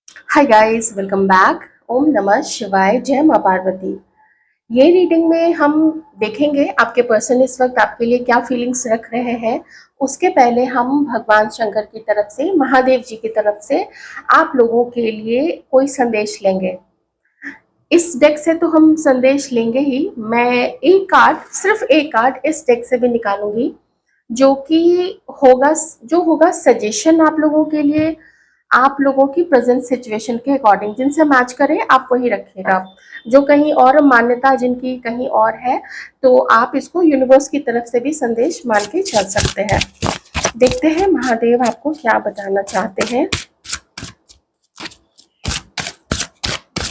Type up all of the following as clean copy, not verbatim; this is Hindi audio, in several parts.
हाय गाइस, वेलकम बैक। ओम नमः शिवाय, जय मां पार्वती। ये रीडिंग में हम देखेंगे आपके पर्सन इस वक्त आपके लिए क्या फीलिंग्स रख रहे हैं। उसके पहले हम भगवान शंकर की तरफ से, महादेव जी की तरफ से आप लोगों के लिए कोई संदेश लेंगे। इस डेक से तो हम संदेश लेंगे ही। मैं एक कार्ड, सिर्फ एक कार्ड इस डेक से भी निकालूंगी जो कि होगा, जो होगा सजेशन आप लोगों के लिए, आप लोगों की प्रेजेंट सिचुएशन के अकॉर्डिंग। जिनसे मैच करे आप वही रखिएगा। जो कहीं और मान्यता जिनकी कहीं और है, तो आप इसको यूनिवर्स की तरफ से भी संदेश मान के चल सकते हैं। देखते हैं महादेव आपको क्या बताना चाहते हैं।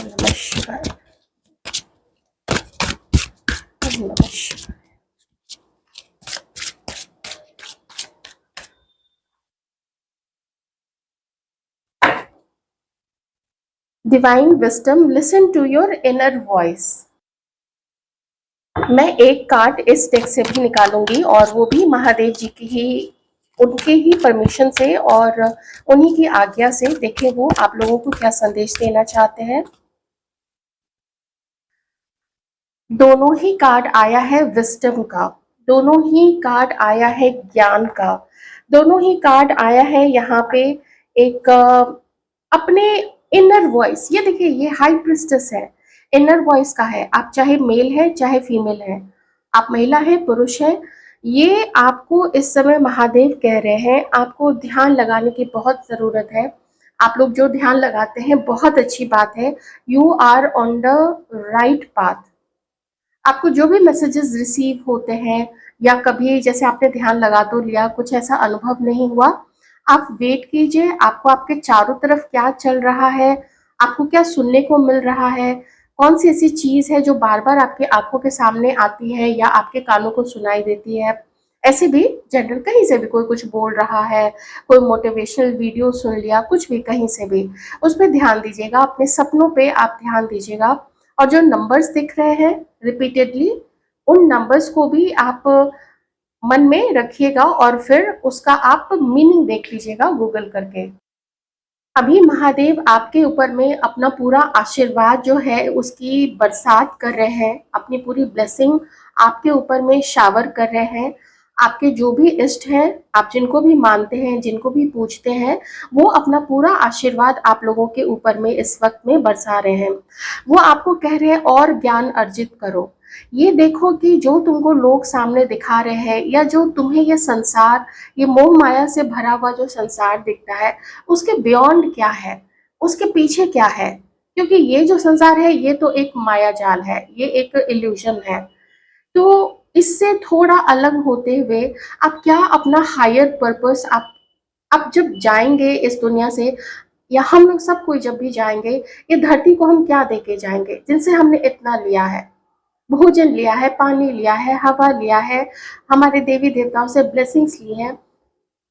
नमः शिवाय, नमः शिवाय। Divine wisdom, listen to your inner voice. मैं एक कार्ड इस डेक से भी निकालूंगी और वो भी महादेव जी की ही, उनके ही परमिशन से और उन्हीं की आज्ञा से। देखें वो आप लोगों को क्या संदेश देना चाहते हैं। दोनों ही कार्ड आया है विजडम का, दोनों ही कार्ड आया है ज्ञान का, दोनों ही कार्ड आया है यहाँ पे एक अपने इनर वॉइस। ये देखिए, ये हाई प्रिस्टेस है, इनर वॉइस का है। आप चाहे मेल है चाहे फीमेल है, आप महिला है पुरुष है, ये आपको इस समय महादेव कह रहे हैं आपको ध्यान लगाने की बहुत जरूरत है। आप लोग जो ध्यान लगाते हैं बहुत अच्छी बात है। You are on the right path. आपको जो भी मैसेजेस रिसीव होते हैं या कभी जैसे आपने ध्यान लगा तो लिया, कुछ ऐसा अनुभव नहीं हुआ, आप वेट कीजिए। आपको आपके चारों तरफ क्या चल रहा है, आपको क्या सुनने को मिल रहा है, कौन सी ऐसी चीज है जो बार बार आपकी आंखों के सामने आती है या आपके कानों को सुनाई देती है। ऐसे भी जनरल कहीं से भी कोई कुछ बोल रहा है, कोई मोटिवेशनल वीडियो सुन लिया, कुछ भी कहीं से भी, उस पर ध्यान दीजिएगा। अपने सपनों पे आप ध्यान दीजिएगा। और जो नंबर्स दिख रहे हैं रिपीटेडली, उन नंबर्स को भी आप मन में रखिएगा और फिर उसका आप मीनिंग देख लीजिएगा गूगल करके। अभी महादेव आपके ऊपर में अपना पूरा आशीर्वाद जो है उसकी बरसात कर रहे हैं, अपनी पूरी ब्लेसिंग आपके ऊपर में शावर कर रहे हैं। आपके जो भी इष्ट हैं, आप जिनको भी मानते हैं, जिनको भी पूजते हैं, वो अपना पूरा आशीर्वाद आप लोगों के ऊपर में इस वक्त में बरसा रहे हैं। वो आपको कह रहे हैं और ज्ञान अर्जित करो। ये देखो कि जो तुमको लोग सामने दिखा रहे हैं या जो तुम्हें ये संसार, ये मोह माया से भरा हुआ जो संसार दिखता है, उसके बियॉन्ड क्या है, उसके पीछे क्या है। क्योंकि ये जो संसार है ये तो एक माया जाल है, ये एक इल्यूजन है। तो इससे थोड़ा अलग होते हुए आप क्या अपना हायर पर्पस, आप जब जाएंगे इस दुनिया से, या हम लोग सब कोई जब भी जाएंगे, ये धरती को हम क्या देके जाएंगे जिनसे हमने इतना लिया है। भोजन लिया है, पानी लिया है, हवा लिया है, हमारे देवी देवताओं से ब्लेसिंग्स ली हैं।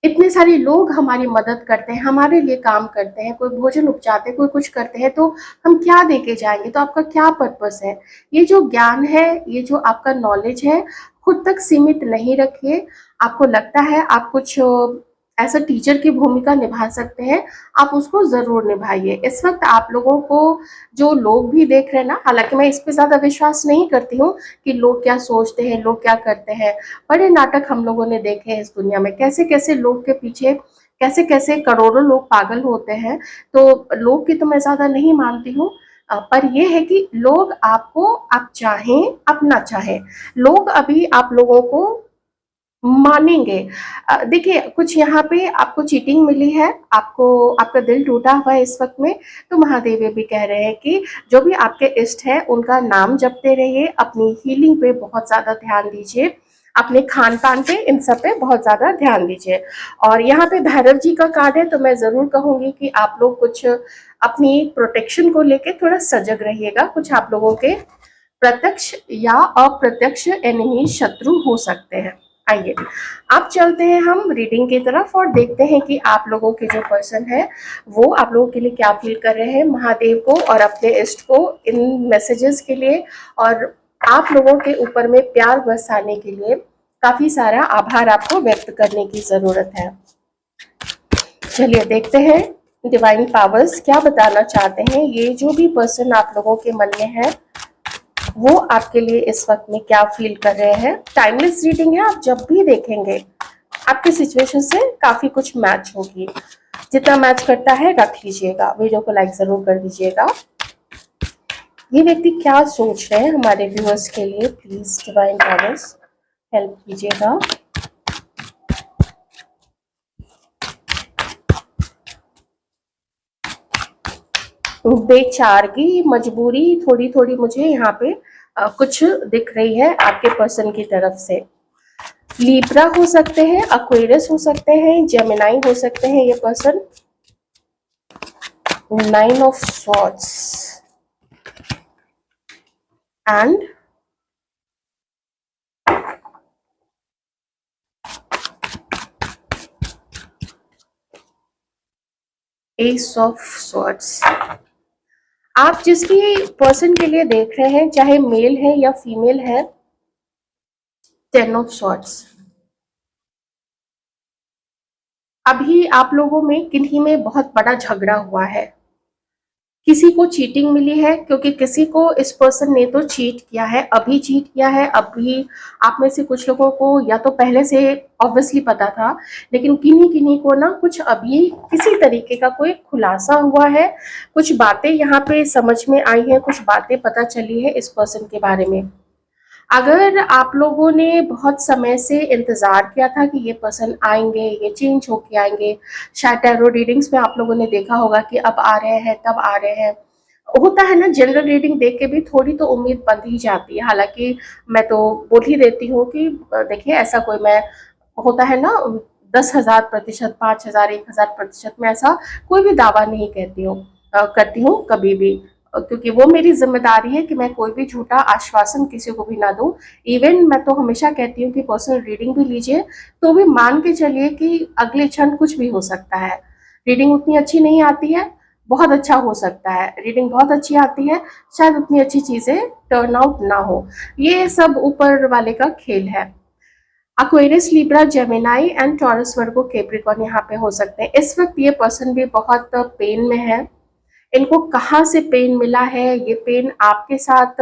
इतने सारे लोग हमारी मदद करते हैं, हमारे लिए काम करते हैं, कोई भोजन उपजाते हैं, कोई कुछ करते हैं, तो हम क्या देके जाएंगे। तो आपका क्या पर्पस है। ये जो ज्ञान है, ये जो आपका नॉलेज है, खुद तक सीमित नहीं रखिए। आपको लगता है आप कुछ ऐसा टीचर की भूमिका निभा सकते हैं, आप उसको जरूर निभाइए। इस वक्त आप लोगों को जो लोग भी देख रहे हैं ना, हालांकि मैं इस पे ज्यादा विश्वास नहीं करती हूँ कि लोग क्या सोचते हैं, लोग क्या करते हैं। बड़े नाटक हम लोगों ने देखे हैं इस दुनिया में, कैसे कैसे लोग के पीछे कैसे कैसे करोड़ों लोग पागल होते हैं। तो लोग की तो मैं ज्यादा नहीं मानती हूँ। पर यह है कि लोग आपको, आप चाहें आप ना चाहें, लोग अभी आप लोगों को मानेंगे। देखिए, कुछ यहाँ पे आपको चीटिंग मिली है, आपको आपका दिल टूटा हुआ है इस वक्त में, तो महादेव ये भी कह रहे हैं कि जो भी आपके इष्ट है उनका नाम जपते रहिए, अपनी हीलिंग पे बहुत ज्यादा ध्यान दीजिए, अपने खान पान पे, इन सब पे बहुत ज्यादा ध्यान दीजिए। और यहाँ पे भैरव जी का कार्ड है, तो मैं जरूर कहूंगी कि आप लोग कुछ अपनी प्रोटेक्शन को लेके थोड़ा सजग रहिएगा। कुछ आप लोगों के प्रत्यक्ष या अप्रत्यक्ष एनिमी, शत्रु हो सकते हैं। आइए अब चलते हैं हम रीडिंग की तरफ और देखते हैं कि आप लोगों के जो पर्सन है वो आप लोगों के लिए क्या फील कर रहे हैं। महादेव को और अपने इष्ट को इन मैसेजेस के लिए और आप लोगों के ऊपर में प्यार बरसाने के लिए काफी सारा आभार आपको व्यक्त करने की जरूरत है। चलिए देखते हैं डिवाइन पावर्स क्या बताना चाहते हैं, ये जो भी पर्सन आप लोगों के मन में है वो आपके लिए इस वक्त में क्या फील कर रहे हैं। टाइमलेस रीडिंग है, आप जब भी देखेंगे आपके सिचुएशन से काफी कुछ मैच होगी। जितना मैच करता है रख लीजिएगा, वीडियो को लाइक जरूर कर दीजिएगा। ये व्यक्ति क्या सोच रहे हैं हमारे व्यूअर्स के लिए, प्लीज डिवाइन पावर्स हेल्प कीजिएगा। बेचारगी, मजबूरी थोड़ी थोड़ी मुझे यहाँ पे कुछ दिख रही है आपके पर्सन की तरफ से। लीब्रा हो सकते हैं, एक्वेरियस हो सकते हैं, जेमिनाई हो सकते हैं ये person. 9 of swords and S of swords. आप जिस भी पर्सन के लिए देख रहे हैं, चाहे मेल है या फीमेल है, 10 ऑफ स्वॉर्ड्स। अभी आप लोगों में किन्हीं में बहुत बड़ा झगड़ा हुआ है, किसी को चीटिंग मिली है, क्योंकि किसी को इस पर्सन ने तो चीट किया है, अभी चीट किया है। अभी आप में से कुछ लोगों को या तो पहले से ऑब्वियसली पता था, लेकिन किन्हीं किन्हीं को ना कुछ अभी किसी तरीके का कोई खुलासा हुआ है, कुछ बातें यहाँ पे समझ में आई हैं, कुछ बातें पता चली है इस पर्सन के बारे में। अगर आप लोगों ने बहुत समय से इंतजार किया था कि ये पर्सन आएंगे, ये चेंज होके आएंगे, शायद टैरो रीडिंग्स में आप लोगों ने देखा होगा कि अब आ रहे हैं, तब आ रहे हैं, होता है ना। जनरल रीडिंग देख के भी थोड़ी तो उम्मीद बंध ही जाती है। हालांकि मैं तो बोल ही देती हूँ कि देखिए ऐसा कोई, मैं होता है ना 10,000%, 5,000, 1,000% में ऐसा कोई भी दावा नहीं करती हूँ कभी भी, क्योंकि वो मेरी जिम्मेदारी है कि मैं कोई भी झूठा आश्वासन किसी को भी ना दूं। इवन मैं तो हमेशा कहती हूँ कि पर्सनल रीडिंग भी लीजिए तो भी मान के चलिए कि अगले क्षण कुछ भी हो सकता है। रीडिंग उतनी अच्छी नहीं आती है, बहुत अच्छा हो सकता है। रीडिंग बहुत अच्छी आती है, शायद उतनी अच्छी चीजें टर्न आउट ना हो। ये सब ऊपर वाले का खेल है। Aquarius, Libra, Gemini and taurus, Virgo, Capricorn यहाँ पे हो सकते हैं। इस वक्त ये पर्सन भी बहुत पेन में है। इनको कहाँ से पेन मिला है, ये पेन आपके साथ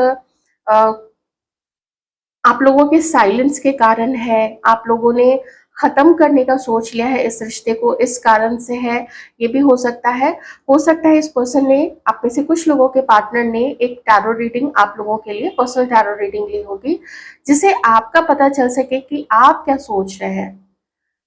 आप लोगों के साइलेंस के कारण है। आप लोगों ने खत्म करने का सोच लिया है इस रिश्ते को, इस कारण से है। ये भी हो सकता है। हो सकता है इस पर्सन ने, आप में से कुछ लोगों के पार्टनर ने एक टैरो रीडिंग आप लोगों के लिए, पर्सनल टैरो रीडिंग ली होगी, जिसे आपका पता चल सके कि आप क्या सोच रहे हैं।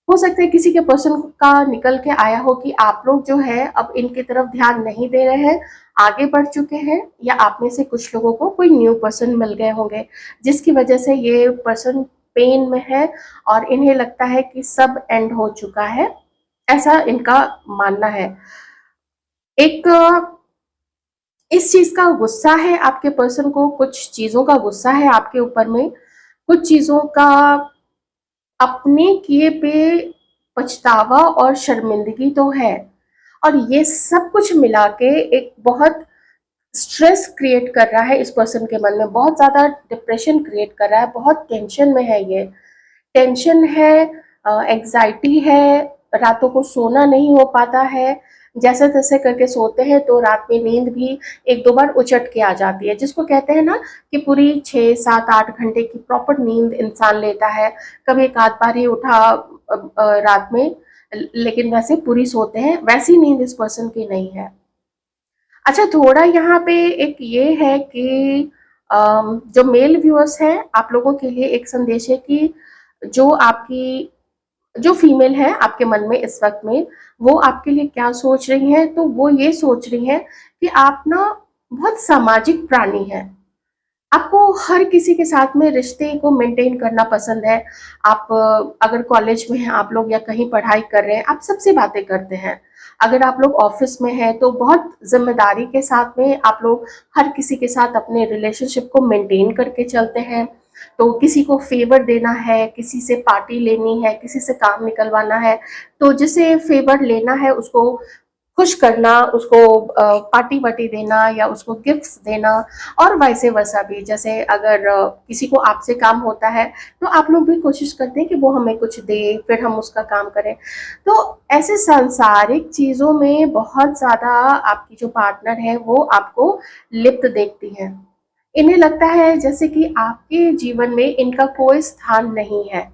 हो सकता है किसी के पर्सन का निकल के आया हो कि आप लोग जो है अब इनकी तरफ ध्यान नहीं दे रहे हैं, आगे बढ़ चुके हैं, या आप में से कुछ लोगों को कोई न्यू पर्सन मिल गए होंगे जिसकी वजह से ये पर्सन पेन में है और इन्हें लगता है कि सब एंड हो चुका है, ऐसा इनका मानना है। एक इस चीज का गुस्सा है आपके पर्सन को, कुछ चीजों का गुस्सा है आपके ऊपर में, कुछ चीजों का अपने किए पे पछतावा और शर्मिंदगी तो है। और ये सब कुछ मिला के एक बहुत स्ट्रेस क्रिएट कर रहा है इस पर्सन के मन में, बहुत ज्यादा डिप्रेशन क्रिएट कर रहा है, बहुत टेंशन में है। ये टेंशन है, एंग्जाइटी है, रातों को सोना नहीं हो पाता है, जैसे तैसे करके सोते हैं तो रात में नींद भी एक दो बार उचट के आ जाती है, जिसको कहते हैं ना कि पूरी 6, 7, 8 घंटे की प्रॉपर नींद इंसान लेता है। कभी एक आध बार ही उठा रात में, लेकिन वैसे पूरी सोते हैं, वैसी नींद इस पर्सन की नहीं है। अच्छा, थोड़ा यहाँ पे एक ये है कि जो मेल व्यूअर्स हैं आप लोगों के लिए एक संदेश है कि जो आपकी जो फीमेल है आपके मन में इस वक्त में, वो आपके लिए क्या सोच रही है, तो वो ये सोच रही है कि आप ना बहुत सामाजिक प्राणी हैं। आपको हर किसी के साथ में रिश्ते को मेंटेन करना पसंद है। आप अगर कॉलेज में हैं आप लोग या कहीं पढ़ाई कर रहे हैं, आप सबसे बातें करते हैं। अगर आप लोग ऑफिस में हैं तो बहुत जिम्मेदारी के साथ में आप लोग हर किसी के साथ अपने रिलेशनशिप को मेंटेन करके चलते हैं। तो किसी को फेवर देना है, किसी से पार्टी लेनी है, किसी से काम निकलवाना है, तो जिसे फेवर लेना है उसको खुश करना, उसको पार्टी वार्टी देना या उसको गिफ्ट्स देना, और वैसे वर्सा भी। जैसे अगर किसी को आपसे काम होता है तो आप लोग भी कोशिश करते हैं कि वो हमें कुछ दे, फिर हम उसका काम करें। तो ऐसे सांसारिक चीज़ों में बहुत ज़्यादा आपकी जो पार्टनर है वो आपको लिप्त देखती है। इन्हें लगता है जैसे कि आपके जीवन में इनका कोई स्थान नहीं है,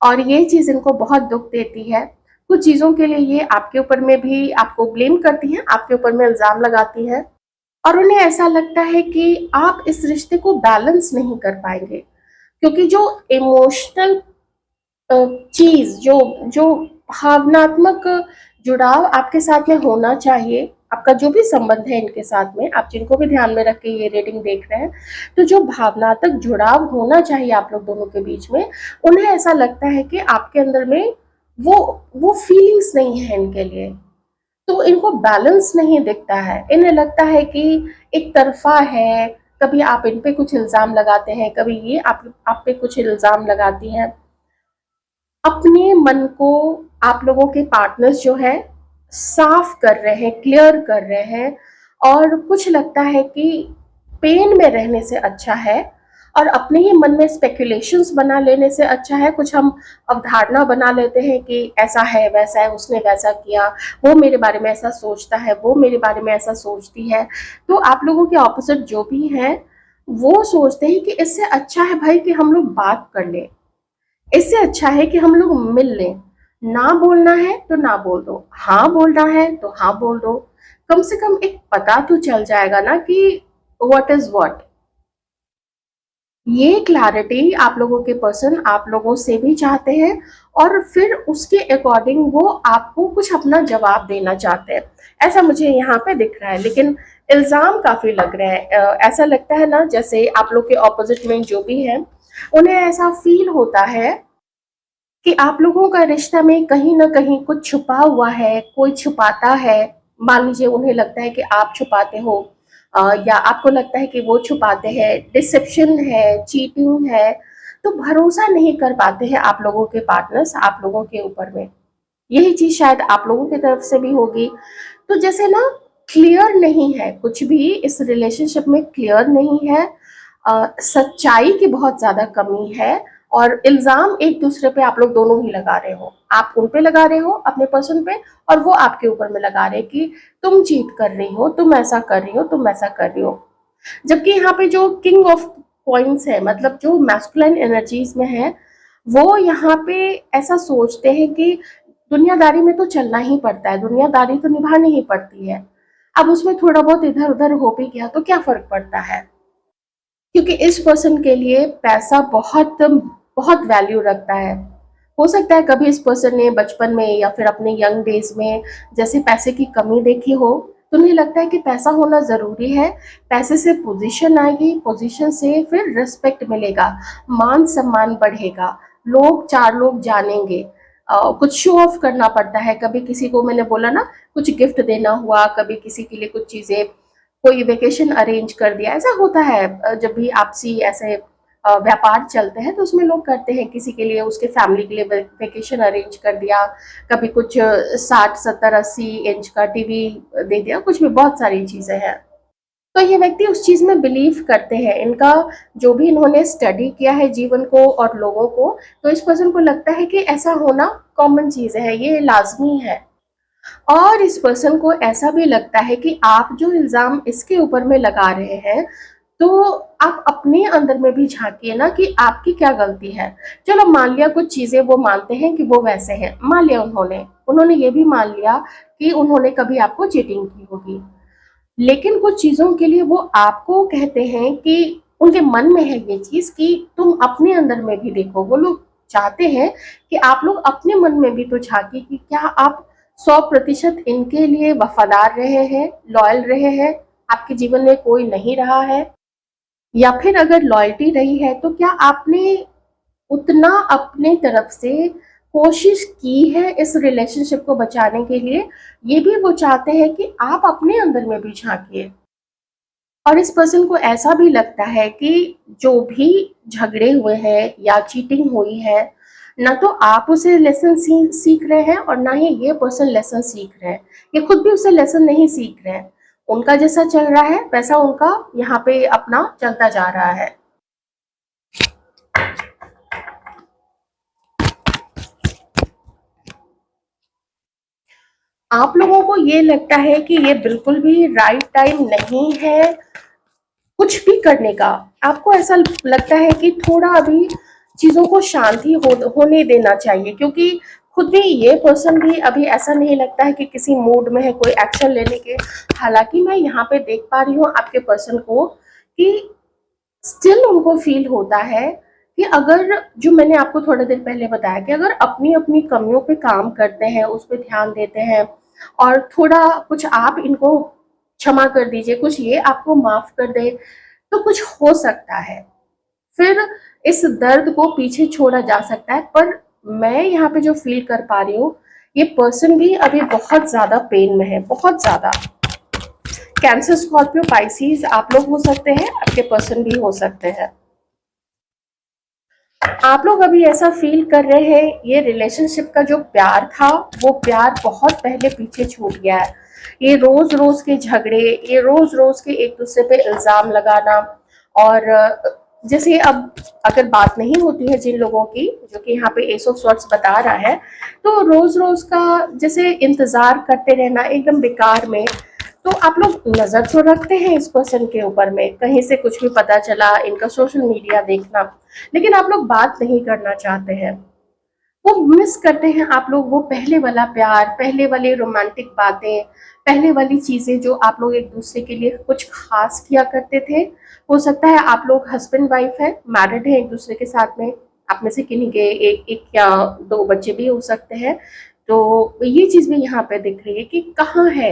और ये चीज़ इनको बहुत दुख देती है। कुछ चीज़ों के लिए ये आपके ऊपर में भी आपको ब्लेम करती हैं, आपके ऊपर में इल्ज़ाम लगाती हैं, और उन्हें ऐसा लगता है कि आप इस रिश्ते को बैलेंस नहीं कर पाएँगे। क्योंकि जो इमोशनल चीज़, जो जो भावनात्मक जुड़ाव आपके साथ में होना चाहिए, आपका जो भी संबंध है इनके साथ में, आप जिनको भी ध्यान में रख के ये रीडिंग देख रहे हैं, तो जो भावनात्मक जुड़ाव होना चाहिए आप लोग दोनों के बीच में, उन्हें ऐसा लगता है कि आपके अंदर में वो वो फीलिंग्स नहीं है इनके लिए। तो इनको बैलेंस नहीं दिखता है, इन्हें लगता है कि एक तरफा है। कभी आप इन पे कुछ इल्ज़ाम लगाते हैं, कभी ये आप पे कुछ इल्ज़ाम लगाती हैं। अपने मन को आप लोगों के पार्टनर्स जो है साफ कर रहे हैं, क्लियर कर रहे हैं, और कुछ लगता है कि पेन में रहने से अच्छा है और अपने ही मन में स्पेकुलेशंस बना लेने से अच्छा है, कुछ हम अवधारणा बना लेते हैं कि ऐसा है, वैसा है, उसने वैसा किया, वो मेरे बारे में ऐसा सोचता है, वो मेरे बारे में ऐसा सोचती है। तो आप लोगों के ऑपोजिट जो भी हैं, वो सोचते हैं कि इससे अच्छा है भाई कि हम लोग बात कर लें, इससे अच्छा है कि हम लोग मिल लें। ना बोलना है तो ना बोल दो, हाँ बोलना है तो हाँ बोल दो। कम से कम एक पता तो चल जाएगा ना कि व्हाट इज व्हाट। ये क्लैरिटी आप लोगों के पर्सन आप लोगों से भी चाहते हैं, और फिर उसके अकॉर्डिंग वो आपको कुछ अपना जवाब देना चाहते हैं। ऐसा मुझे यहाँ पे दिख रहा है, लेकिन इल्ज़ाम काफ़ी लग रहे हैं। ऐसा लगता है ना जैसे आप लोग के ऑपोजिट में जो भी है, उन्हें ऐसा फील होता है कि आप लोगों का रिश्ता में कहीं न कहीं कुछ छुपा हुआ है, कोई छुपाता है। मान लीजिए उन्हें लगता है कि आप छुपाते हो, या आपको लगता है कि वो छुपाते हैं, डिसेप्शन है, चीटिंग है, तो भरोसा नहीं कर पाते हैं आप लोगों के पार्टनर्स आप लोगों के ऊपर में। यही चीज़ शायद आप लोगों की तरफ से भी होगी। तो जैसे ना क्लियर नहीं है, कुछ भी इस रिलेशनशिप में क्लियर नहीं है, सच्चाई की बहुत ज़्यादा कमी है, और इल्ज़ाम एक दूसरे पे आप लोग दोनों ही लगा रहे हो। आप उन पे लगा रहे हो अपने पर्सन पे, और वो आपके ऊपर में लगा रहे हैं कि तुम चीट कर रही हो, तुम ऐसा कर रही हो, तुम ऐसा कर रही हो। जबकि यहाँ पे जो किंग ऑफ कॉइन्स है, मतलब जो मैस्कुलिन एनर्जीज में है, वो यहाँ पे ऐसा सोचते हैं कि दुनियादारी में तो चलना ही पड़ता है, दुनियादारी तो निभानी ही पड़ती है। अब उसमें थोड़ा बहुत इधर उधर हो भी गया तो क्या फर्क पड़ता है। क्योंकि इस पर्सन के लिए पैसा बहुत बहुत वैल्यू रखता है। हो सकता है कभी इस पर्सन ने बचपन में या फिर अपने यंग डेज में जैसे पैसे की कमी देखी हो, तो उन्हें लगता है कि पैसा होना ज़रूरी है। पैसे से पोजीशन आएगी, पोजीशन से फिर रिस्पेक्ट मिलेगा, मान सम्मान बढ़ेगा, लोग चार लोग जानेंगे। कुछ शो ऑफ करना पड़ता है, कभी किसी को मैंने बोला ना कुछ गिफ्ट देना हुआ, कभी किसी के लिए कुछ चीज़ें, कोई वेकेशन अरेंज कर दिया, ऐसा होता है। जब भी आपसी ऐसे व्यापार चलते हैं तो उसमें लोग करते हैं, किसी के लिए उसके फैमिली के लिए वेकेशन अरेंज कर दिया, कभी कुछ 60 70 80 इंच का टीवी दे दिया, कुछ भी बहुत सारी चीज़ें हैं। तो ये व्यक्ति उस चीज़ में बिलीव करते हैं। इनका जो भी इन्होंने स्टडी किया है जीवन को और लोगों को, तो इस पर्सन को लगता है कि ऐसा होना कॉमन चीज़ है, ये लाजमी है। और इस पर्सन को ऐसा भी लगता है कि आप जो इल्ज़ाम इसके ऊपर में लगा रहे हैं, तो आप अपने अंदर में भी झाँकिए ना कि आपकी क्या गलती है। चलो मान लिया कुछ चीज़ें वो मानते हैं कि वो वैसे हैं, मान लिया उन्होंने उन्होंने ये भी मान लिया कि उन्होंने कभी आपको चीटिंग की होगी। लेकिन कुछ चीज़ों के लिए वो आपको कहते हैं कि उनके मन में है ये चीज़ कि तुम अपने अंदर में भी देखो। वो लोग चाहते हैं कि आप लोग अपने मन में भी तो झाँकिए कि क्या आप 100% इनके लिए वफ़ादार रहे हैं, लॉयल रहे हैं, आपके जीवन में कोई नहीं रहा है? या फिर अगर लॉयल्टी रही है तो क्या आपने उतना अपने तरफ से कोशिश की है इस रिलेशनशिप को बचाने के लिए? ये भी वो चाहते हैं कि आप अपने अंदर में भी झाँकिए। और इस पर्सन को ऐसा भी लगता है कि जो भी झगड़े हुए हैं या चीटिंग हुई है, ना तो आप उसे लेसन सीख रहे हैं और ना ही ये पर्सन लेसन सीख रहे हैं। ये खुद भी उसे लेसन नहीं सीख रहे हैं। उनका जैसा चल रहा है वैसा उनका यहाँ पे अपना चलता जा रहा है। आप लोगों को ये लगता है कि ये बिल्कुल भी राइट टाइम नहीं है कुछ भी करने का। आपको ऐसा लगता है कि थोड़ा अभी चीज़ों को शांति होने देना चाहिए, क्योंकि खुद भी ये पर्सन भी अभी ऐसा नहीं लगता है कि किसी मूड में है कोई एक्शन लेने के। हालांकि मैं यहाँ पे देख पा रही हूँ आपके पर्सन को कि स्टिल उनको फील होता है कि अगर, जो मैंने आपको थोड़ी देर पहले बताया, कि अगर अपनी अपनी कमियों पे काम करते हैं, उस पर ध्यान देते हैं और थोड़ा कुछ आप इनको क्षमा कर दीजिए, कुछ ये आपको माफ कर दे, तो कुछ हो सकता है, फिर इस दर्द को पीछे छोड़ा जा सकता है। पर मैं यहाँ पे जो फील कर पा रही हूँ, ये पर्सन भी अभी बहुत ज्यादा पेन में है, बहुत ज्यादा। कैंसर, स्कॉर्पियो, पाइसिस आप लोग हो सकते हैं, आपके पर्सन भी हो सकते हैं। आप लोग अभी ऐसा फील कर रहे हैं ये रिलेशनशिप का जो प्यार था वो प्यार बहुत पहले पीछे छूट गया है। ये रोज रोज के झगड़े, ये रोज रोज के एक दूसरे पे इल्जाम लगाना, और जैसे अब अगर बात नहीं होती है जिन लोगों की, जो कि यहाँ पे एस ऑफ स्वॉर्ड्स बता रहा है, तो रोज रोज का जैसे इंतजार करते रहना एकदम बेकार में। तो आप लोग नजर तो रखते हैं इस पर्सन के ऊपर में, कहीं से कुछ भी पता चला, इनका सोशल मीडिया देखना, लेकिन आप लोग बात नहीं करना चाहते हैं। वो मिस करते हैं आप लोग वो पहले वाला प्यार, पहले वाली रोमांटिक बातें, पहले वाली चीजें जो आप लोग एक दूसरे के लिए कुछ खास किया करते थे। हो सकता है आप लोग हस्बैंड वाइफ है, मैरिड है एक दूसरे के साथ में, आप में से किन्हीं के एक या दो बच्चे भी हो सकते हैं। तो ये चीज भी यहाँ पे दिख रही है कि कहाँ है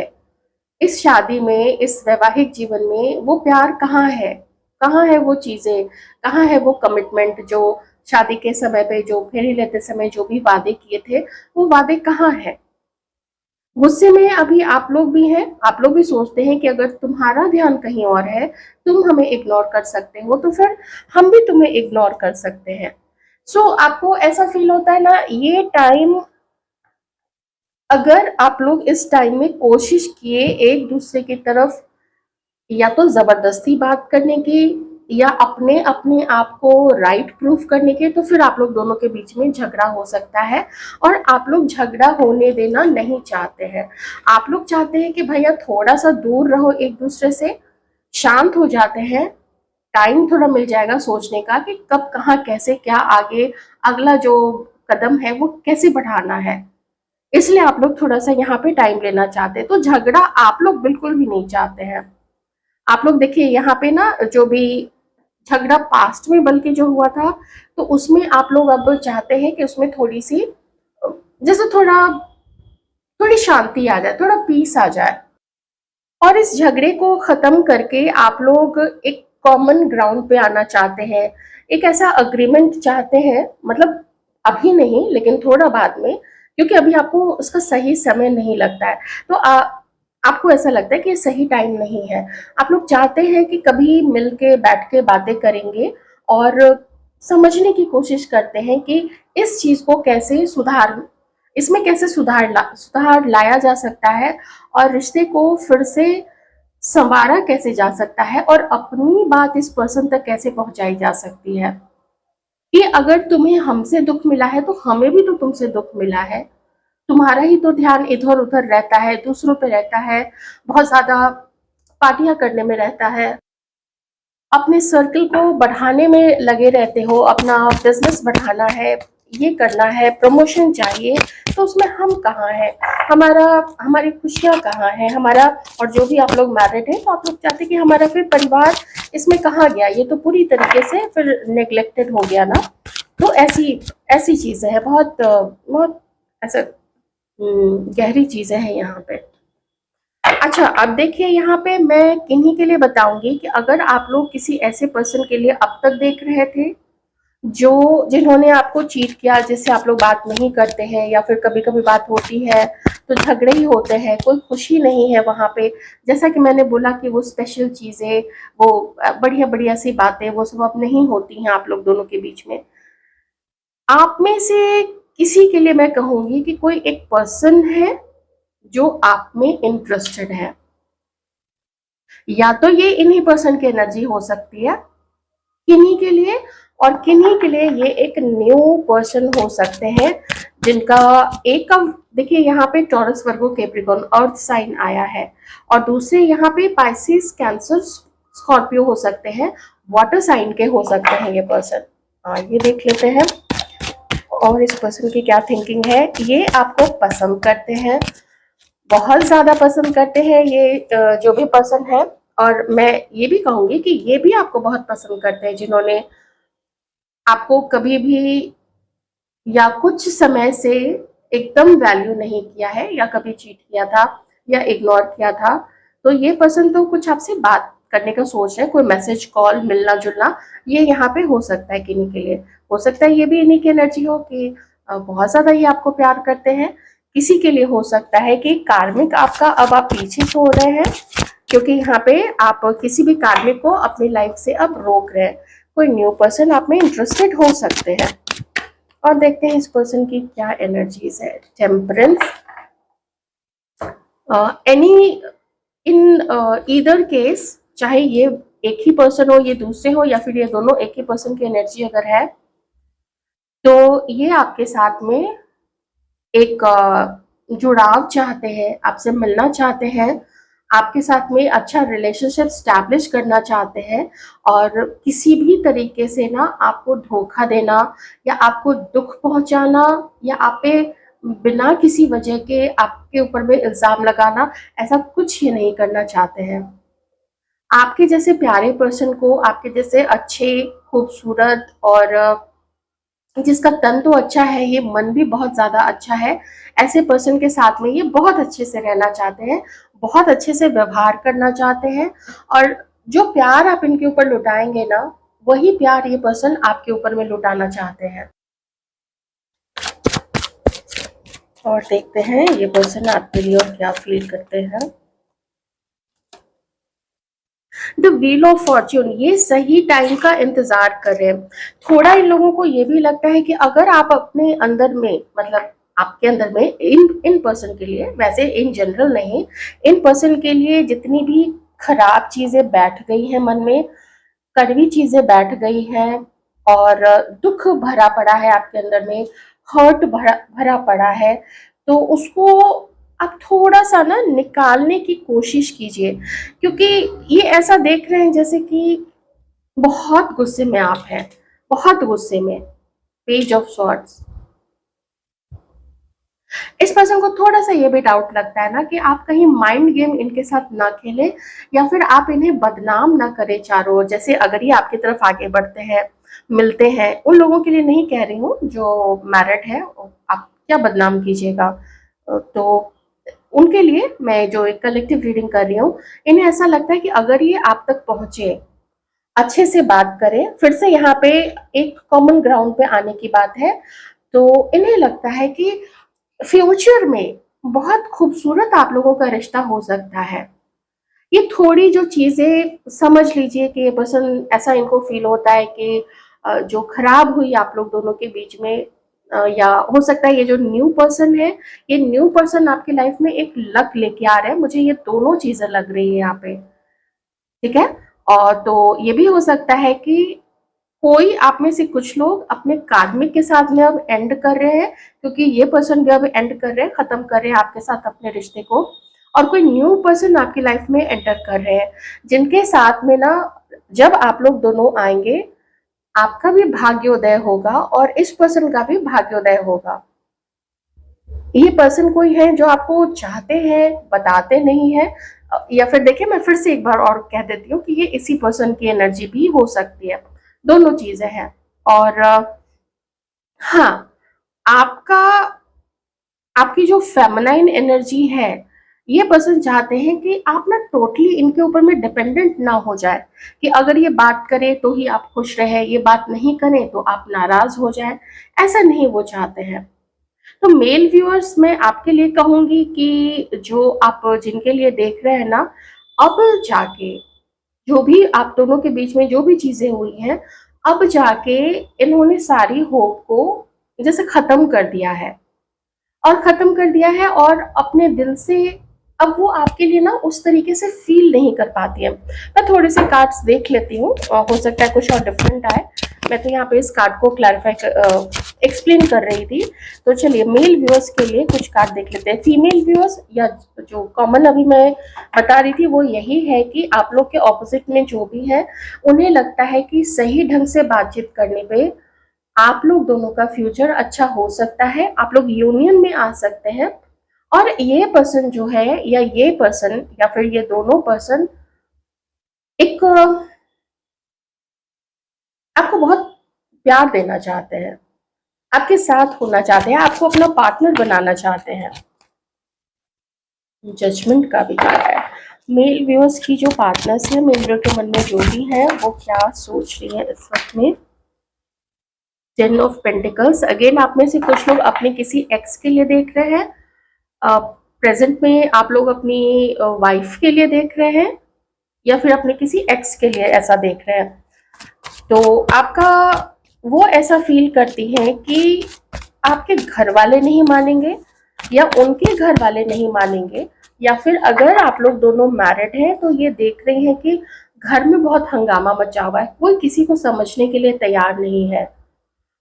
इस शादी में, इस वैवाहिक जीवन में वो प्यार कहाँ है, कहाँ है वो चीजें, कहाँ है वो कमिटमेंट जो शादी के समय पे, जो फेरी लेते समय जो भी वादे किए थे, वो वादे कहाँ है। गुस्से में अभी आप लोग भी हैं, आप लोग भी सोचते हैं कि अगर तुम्हारा ध्यान कहीं और है, तुम हमें इग्नोर कर सकते हो, तो फिर हम भी तुम्हें इग्नोर कर सकते हैं। सो आपको ऐसा फील होता है ना, ये टाइम, अगर आप लोग इस टाइम में कोशिश किए एक दूसरे की तरफ या तो जबरदस्ती बात करने की या अपने अपने आप को राइट प्रूफ करने के, तो फिर आप लोग दोनों के बीच में झगड़ा हो सकता है। और आप लोग झगड़ा होने देना नहीं चाहते हैं। आप लोग चाहते हैं कि भैया थोड़ा सा दूर रहो एक दूसरे से, शांत हो जाते हैं, टाइम थोड़ा मिल जाएगा सोचने का कि कब कहाँ कैसे क्या आगे अगला जो कदम है वो कैसे बढ़ाना है। इसलिए आप लोग थोड़ा सा यहाँ पे टाइम लेना चाहते हैं। तो झगड़ा आप लोग बिल्कुल भी नहीं चाहते हैं। आप लोग देखिए यहाँ पे ना, जो भी झगड़ा पास्ट में बल्कि जो हुआ था, तो उसमें आप लोग अब चाहते हैं कि उसमें थोड़ी सी, जैसे थोड़ी शांति आ जाए, थोड़ा पीस आ जाए, और इस झगड़े को खत्म करके आप लोग एक कॉमन ग्राउंड पे आना चाहते हैं। एक ऐसा अग्रीमेंट चाहते हैं, मतलब अभी नहीं लेकिन थोड़ा बाद में, क्योंकि अभी आपको उसका सही समय नहीं लगता है। तो आपको ऐसा लगता है कि ये सही टाइम नहीं है। आप लोग चाहते हैं कि कभी मिल के बैठ के बातें करेंगे और समझने की कोशिश करते हैं कि इस चीज को कैसे सुधार, इसमें कैसे सुधार लाया जा सकता है, और रिश्ते को फिर से संवारा कैसे जा सकता है, और अपनी बात इस पर्सन तक कैसे पहुंचाई जा सकती है कि अगर तुम्हें हमसे दुख मिला है तो हमें भी तो तुमसे दुख मिला है। तुम्हारा ही तो ध्यान इधर उधर रहता है, दूसरों पे रहता है, बहुत ज्यादा पार्टियां करने में रहता है, अपने सर्कल को बढ़ाने में लगे रहते हो, अपना बिजनेस बढ़ाना है, ये करना है, प्रमोशन चाहिए, तो उसमें हम कहाँ हैं, हमारा हमारी खुशियाँ कहाँ हैं, हमारा, और जो भी आप लोग मैरिड हैं तो आप लोग चाहते हैं कि हमारा फिर परिवार इसमें कहाँ गया, ये तो पूरी तरीके से फिर नेग्लेक्टेड हो गया ना। तो ऐसी ऐसी चीजें हैं, बहुत बहुत ऐसा गहरी चीजें हैं यहाँ पे। अच्छा, अब देखिए यहाँ पे मैं किन्हीं के लिए बताऊंगी कि अगर आप लोग किसी ऐसे पर्सन के लिए अब तक देख रहे थे जो, जिन्होंने आपको चीट किया, जिससे आप लोग बात नहीं करते हैं, या फिर कभी कभी बात होती है तो झगड़े ही होते हैं, कोई खुशी नहीं है वहां पे। जैसा कि मैंने बोला कि वो स्पेशल चीजें, वो बढ़िया बढ़िया सी बातें, वो सब अब नहीं होती हैं आप लोग दोनों के बीच में। आप में से किसी के लिए मैं कहूंगी कि कोई एक पर्सन है जो आप में इंटरेस्टेड है, या तो ये इन्हीं पर्सन की एनर्जी हो सकती है किन्हीं के लिए, और किन्हीं के लिए ये एक न्यू पर्सन हो सकते हैं जिनका एक का देखिए यहाँ पे Taurus Virgo Capricorn earth sign आया है, और दूसरे यहाँ पे पाइसिस कैंसर स्कॉर्पियो हो सकते हैं, वाटर साइन के हो सकते हैं ये पर्सन। ये देख लेते हैं और इस पर्सन की क्या थिंकिंग है। ये आपको पसंद करते हैं, बहुत ज्यादा पसंद करते हैं ये जो भी पर्सन है, और मैं ये भी कहूंगी कि ये भी आपको बहुत पसंद करते हैं जिन्होंने आपको कभी भी या कुछ समय से एकदम वैल्यू नहीं किया है, या कभी चीट किया था या इग्नोर किया था। तो ये पर्सन तो कुछ आपसे बात करने का सोच है, कोई मैसेज कॉल मिलना जुलना ये यहाँ पे हो सकता है किन्हीं के लिए। हो सकता है ये भी इन्हीं की एनर्जी हो कि बहुत ज्यादा ये आपको प्यार करते हैं। किसी के लिए हो सकता है कि कार्मिक आपका अब आप पीछे छोड़ रहे हैं, क्योंकि यहाँ पे आप किसी भी कार्मिक को अपनी लाइफ से अब रोक रहे हैं। कोई न्यू पर्सन आप में इंटरेस्टेड हो सकते हैं। और देखते हैं इस पर्सन की क्या एनर्जीज है। Temperance, any in either case, चाहे ये एक ही पर्सन हो, ये दूसरे हो, या फिर ये दोनों एक ही पर्सन की एनर्जी अगर है, तो ये आपके साथ में एक जुड़ाव चाहते हैं, आपसे मिलना चाहते हैं, आपके साथ में अच्छा रिलेशनशिप स्टैब्लिश करना चाहते हैं, और किसी भी तरीके से ना आपको धोखा देना या आपको दुख पहुंचाना या आप पे बिना किसी वजह के आपके ऊपर में इल्जाम लगाना, ऐसा कुछ ही नहीं करना चाहते हैं। आपके जैसे प्यारे पर्सन को, आपके जैसे अच्छे खूबसूरत और जिसका तन तो अच्छा है, ये मन भी बहुत ज्यादा अच्छा है, ऐसे पर्सन के साथ में ये बहुत अच्छे से रहना चाहते हैं, बहुत अच्छे से व्यवहार करना चाहते हैं, और जो प्यार आप इनके ऊपर लुटाएंगे ना, वही प्यार ये पर्सन आपके ऊपर में लुटाना चाहते हैं। और देखते हैं ये पर्सन आपके लिए और क्या फील करते हैं। द व्हील ऑफ फॉर्च्यून, ये सही टाइम का इंतजार कर रहे हैं। थोड़ा इन लोगों को ये भी लगता है कि अगर आप अपने अंदर में, मतलब आपके अंदर में, इन पर्सन के लिए, वैसे इन जनरल नहीं, इन पर्सन के लिए जितनी भी खराब चीजें बैठ गई हैं मन में, कड़वी चीजें बैठ गई हैं, और दुख भरा पड़ा है आपके अंदर में, हर्ट भरा भरा पड़ा है, तो उसको आप थोड़ा सा ना निकालने की कोशिश कीजिए। क्योंकि ये ऐसा देख रहे हैं जैसे कि बहुत गुस्से में आप हैं, बहुत गुस्से में। पेज ऑफ सॉर्ड्स, इस पर्सन को थोड़ा सा ये भी डाउट लगता है ना कि आप कहीं माइंड गेम इनके साथ ना खेलें, या फिर आप इन्हें बदनाम ना करें चारों ओर। जैसे अगर ये आपकी तरफ आगे बढ़ते हैं, मिलते हैं, उन लोगों के लिए नहीं कह रही हूँ जो मैरिड है, आप क्या बदनाम कीजिएगा, तो उनके लिए मैं जो एक कलेक्टिव रीडिंग कर रही हूँ, इन्हें ऐसा लगता है कि अगर ये आप तक पहुंचे, अच्छे से बात करें, फिर से यहाँ पे एक कॉमन ग्राउंड पे आने की बात है, तो इन्हें लगता है कि फ्यूचर में बहुत खूबसूरत आप लोगों का रिश्ता हो सकता है। ये थोड़ी जो चीजें समझ लीजिए कि ये पर्सन, ऐसा इनको फील होता है कि जो खराब हुई आप लोग दोनों के बीच में, या हो सकता है ये जो न्यू पर्सन है, ये न्यू पर्सन आपकी लाइफ में एक लक लेके आ रहा है। मुझे ये दोनों चीजें लग रही है यहाँ पे, ठीक है। और तो ये भी हो सकता है कि कोई आप में से कुछ लोग अपने कार्मिक के साथ में अब एंड कर रहे हैं, क्योंकि ये पर्सन भी अब एंड कर रहे हैं, खत्म कर रहे हैं आपके साथ अपने रिश्ते को, और कोई न्यू पर्सन आपकी लाइफ में एंटर कर रहे हैं, जिनके साथ में ना जब आप लोग दोनों आएंगे, आपका भी भाग्योदय होगा और इस पर्सन का भी भाग्योदय होगा। ये पर्सन कोई है जो आपको चाहते हैं, बताते नहीं है, या फिर देखिए मैं फिर से एक बार और कह देती हूँ कि ये इसी पर्सन की एनर्जी भी हो सकती है, दोनों चीजें हैं। और हाँ, आपका आपकी जो फेमिनाइन एनर्जी है, ये पर्सन चाहते हैं कि आप ना टोटली इनके ऊपर में डिपेंडेंट ना हो जाए, कि अगर ये बात करे तो ही आप खुश रहे, ये बात नहीं करें तो आप नाराज हो जाए, ऐसा नहीं वो चाहते हैं। तो मेल व्यूअर्स, मैं आपके लिए कहूंगी कि जो आप जिनके लिए देख रहे हैं ना, अब जाके जो भी आप दोनों के बीच में जो भी चीजें हुई हैं, अब जाके इन्होंने सारी होप को जैसे खत्म कर दिया है, और अपने दिल से अब वो आपके लिए ना उस तरीके से फील नहीं कर पाती है। मैं थोड़े से कार्ड्स देख लेती हूँ, हो सकता है कुछ और डिफरेंट आए। मैं तो यहाँ पे इस कार्ड को एक्सप्लेन कर रही थी। तो चलिए मेल व्यूअर्स के लिए कुछ कार्ड देख लेते हैं। फीमेल व्यूअर्स या जो कॉमन अभी मैं बता रही थी वो यही है कि आप लोग के ऑपोजिट में जो भी है, उन्हें लगता है कि सही ढंग से बातचीत करने पे आप लोग दोनों का फ्यूचर अच्छा हो सकता है, आप लोग यूनियन में आ सकते हैं। और ये पर्सन जो है, या ये पर्सन या फिर ये दोनों पर्सन एक आपको बहुत प्यार देना चाहते हैं, आपके साथ होना चाहते हैं, आपको अपना पार्टनर बनाना चाहते हैं। जजमेंट का भी कार्ड है। मेल व्यूअर्स की जो पार्टनर्स है, मेल व्यूअर के मन में जो भी है वो क्या सोच रही है इस वक्त में। 10 ऑफ पेंटिकल्स। अगेन आप में से कुछ लोग अपने किसी एक्स के लिए देख रहे हैं, प्रेजेंट में आप लोग अपनी वाइफ के लिए देख रहे हैं, या फिर अपने किसी एक्स के लिए ऐसा देख रहे हैं। तो आपका वो ऐसा फील करती हैं कि आपके घर वाले नहीं मानेंगे, या उनके घर वाले नहीं मानेंगे, या फिर अगर आप लोग दोनों मैरिड हैं तो ये देख रही हैं कि घर में बहुत हंगामा मचा हुआ है, कोई किसी को समझने के लिए तैयार नहीं है।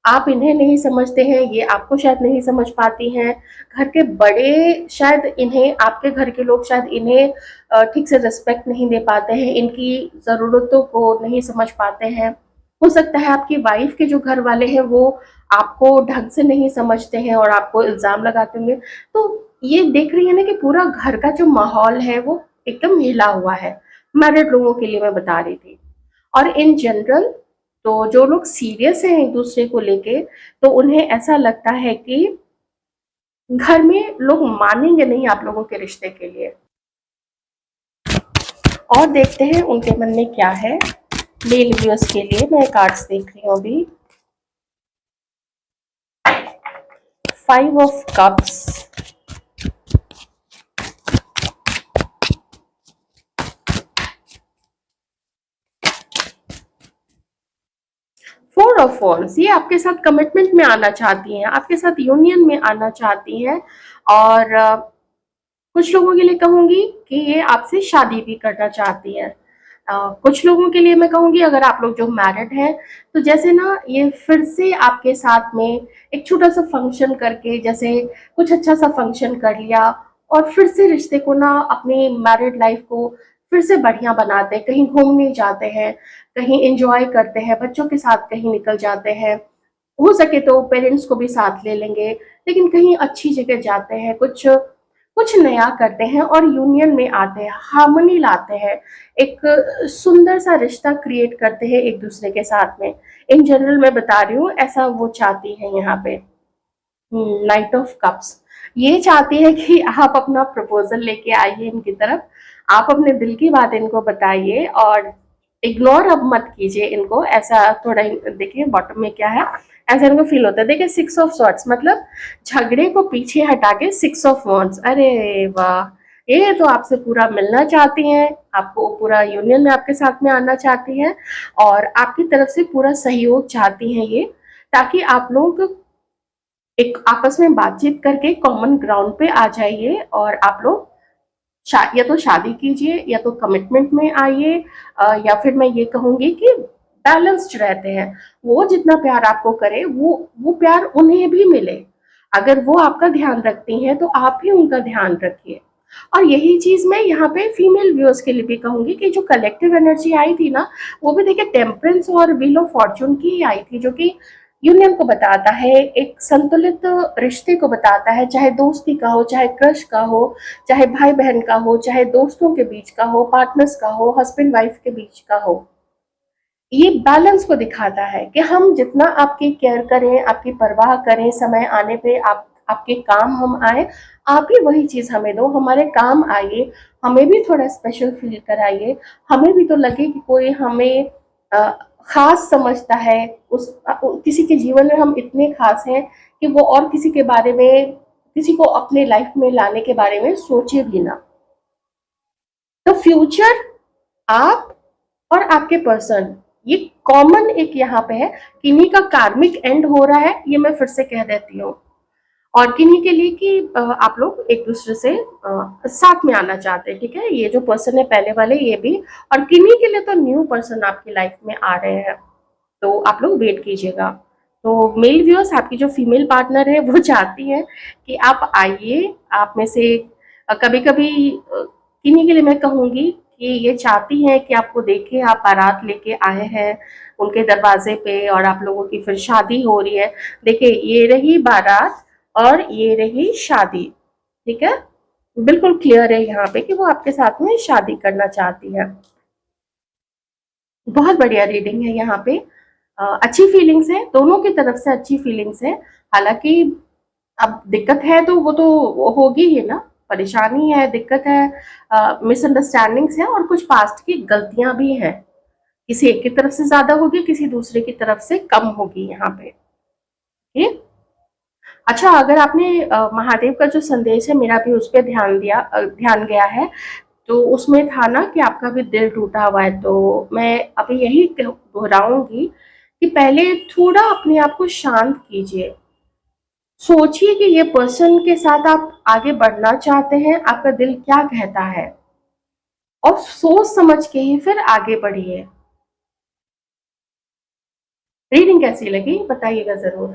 आप इन्हें नहीं समझते हैं, ये आपको शायद नहीं समझ पाती हैं। घर के बड़े शायद इन्हें, आपके घर के लोग शायद इन्हें ठीक से रिस्पेक्ट नहीं दे पाते हैं, इनकी ज़रूरतों को नहीं समझ पाते हैं। हो सकता है आपकी वाइफ के जो घर वाले हैं वो आपको ढंग से नहीं समझते हैं और आपको इल्ज़ाम लगाते होंगे। तो ये देख रही है ना कि पूरा घर का जो माहौल है वो एकदम हिला हुआ है। मैरिड लोगों के लिए मैं बता रही थी। और इन जनरल तो जो लोग सीरियस हैं एक दूसरे को लेके, तो उन्हें ऐसा लगता है कि घर में लोग मानेंगे नहीं आप लोगों के रिश्ते के लिए। और देखते हैं उनके मन में क्या है मेल व्यूअर्स के लिए। मैं कार्ड्स देख रही हूँ अभी। 5 ऑफ कप्स, 4 ऑफ वॉन्ड्स। ये आपके साथ कमिटमेंट में आना चाहती हैं, आपके साथ यूनियन में आना चाहती हैं। और कुछ लोगों के लिए कहूंगी कि ये आपसे शादी भी करना चाहती है। कुछ लोगों के लिए मैं कहूंगी अगर आप लोग जो मैरिड हैं, तो जैसे ना ये फिर से आपके साथ में एक छोटा सा फंक्शन करके, जैसे कुछ अच्छा सा फंक्शन कर लिया और फिर से रिश्ते को ना, अपनी मैरिड लाइफ को फिर से बढ़िया बनाते हैं। कहीं घूमने जाते हैं, कहीं एंजॉय करते हैं, बच्चों के साथ कहीं निकल जाते हैं, हो सके तो पेरेंट्स को भी साथ ले लेंगे, लेकिन कहीं अच्छी जगह जाते हैं, कुछ कुछ नया करते हैं और यूनियन में आते हैं, हार्मनी लाते हैं, एक सुंदर सा रिश्ता क्रिएट करते हैं एक दूसरे के साथ में। इन जनरल मैं बता रही हूँ ऐसा वो चाहती है यहाँ पे। Night of cups. ये चाहती है कि आप अपना प्रपोजल लेके आइए इनकी तरफ, आप अपने दिल की बात इनको बताइए और इग्नोर अब मत कीजिए इनको। ऐसा थोड़ा देखिए बॉटम में क्या है, ऐसा इनको फील होता है। देखिए 6 ऑफ सॉर्ट्स, मतलब झगड़े को पीछे हटा के 6 ऑफ वॉन्ड्स। अरे वाह, ये तो आपसे पूरा मिलना चाहती हैं, आपको पूरा यूनियन में आपके साथ में आना चाहती हैं, और आपकी तरफ से पूरा सहयोग चाहती हैं ये, ताकि आप लोग एक आपस में बातचीत करके कॉमन ग्राउंड पे आ जाइए और आप लोग या तो शादी कीजिए या तो कमिटमेंट में आइए, या फिर मैं ये कहूंगी कि बैलेंस्ड रहते हैं। वो जितना प्यार आपको करे वो प्यार उन्हें भी मिले। अगर वो आपका ध्यान रखती हैं तो आप भी उनका ध्यान रखिए। और यही चीज मैं यहाँ पे फीमेल व्यूअर्स के लिए भी कहूंगी कि जो कलेक्टिव एनर्जी आई थी ना, वो भी देखिए टेम्परेंस और व्हील ऑफ फॉर्चून की ही आई थी, जो कि यूनियन को बताता है, एक संतुलित रिश्ते को बताता है, चाहे दोस्ती का हो, चाहे क्रश का हो, चाहे भाई बहन का हो, चाहे दोस्तों के बीच का हो, पार्टनर्स का हो, हस्बैंड वाइफ के बीच का हो। ये बैलेंस को दिखाता है कि हम जितना आपकी केयर करें, आपकी परवाह करें, समय आने पे आपके काम हम आए, आप भी वही चीज हमें दो, हमारे काम आइए, हमें भी थोड़ा स्पेशल फील कराइए, हमें भी तो लगे कि कोई हमें खास समझता है, किसी के जीवन में हम इतने खास हैं कि वो और किसी के बारे में, किसी को अपने लाइफ में लाने के बारे में सोचे भी ना। तो फ्यूचर आप और आपके पर्सन, ये कॉमन एक यहाँ पे है, किन्हीं का कार्मिक एंड हो रहा है, ये मैं फिर से कह देती हूँ। और किन्हीं के लिए कि आप लोग एक दूसरे से साथ में आना चाहते हैं, ठीक है, ये जो पर्सन है पहले वाले ये भी। और किन्हीं के लिए तो न्यू पर्सन आपकी लाइफ में आ रहे हैं, तो आप लोग वेट कीजिएगा। तो मेल व्यूअर्स, आपकी जो फीमेल पार्टनर है वो चाहती है कि आप आइए। आप में से कभी कभी किन्हीं के लिए मैं कहूंगी कि ये चाहती हैं कि आपको देखें, आप बारात लेके आए हैं उनके दरवाजे पे और आप लोगों की फिर शादी हो रही है। देखिए, ये रही बारात और ये रही शादी, ठीक है, बिल्कुल क्लियर है यहाँ पे कि वो आपके साथ में शादी करना चाहती है। बहुत बढ़िया रीडिंग है यहाँ पे। अच्छी फीलिंग्स है, दोनों की तरफ से अच्छी फीलिंग्स है। हालांकि अब दिक्कत है तो वो तो होगी ही ना, परेशानी है, दिक्कत है, मिसअंडरस्टैंडिंग्स है और कुछ पास्ट की गलतियां भी हैं। किसी एक की तरफ से ज्यादा होगी, किसी दूसरे की तरफ से कम होगी यहाँ पे। ठीक। अच्छा, अगर आपने महादेव का जो संदेश है मेरा भी उस पर ध्यान गया है, तो उसमें था ना कि आपका भी दिल टूटा हुआ है, तो मैं अभी यही दोहराऊंगी कि पहले थोड़ा अपने आप को शांत कीजिए। सोचिए कि ये पर्सन के साथ आप आगे बढ़ना चाहते हैं, आपका दिल क्या कहता है, और सोच समझ के ही फिर आगे बढ़िए। रीडिंग कैसी लगी बताइएगा जरूर।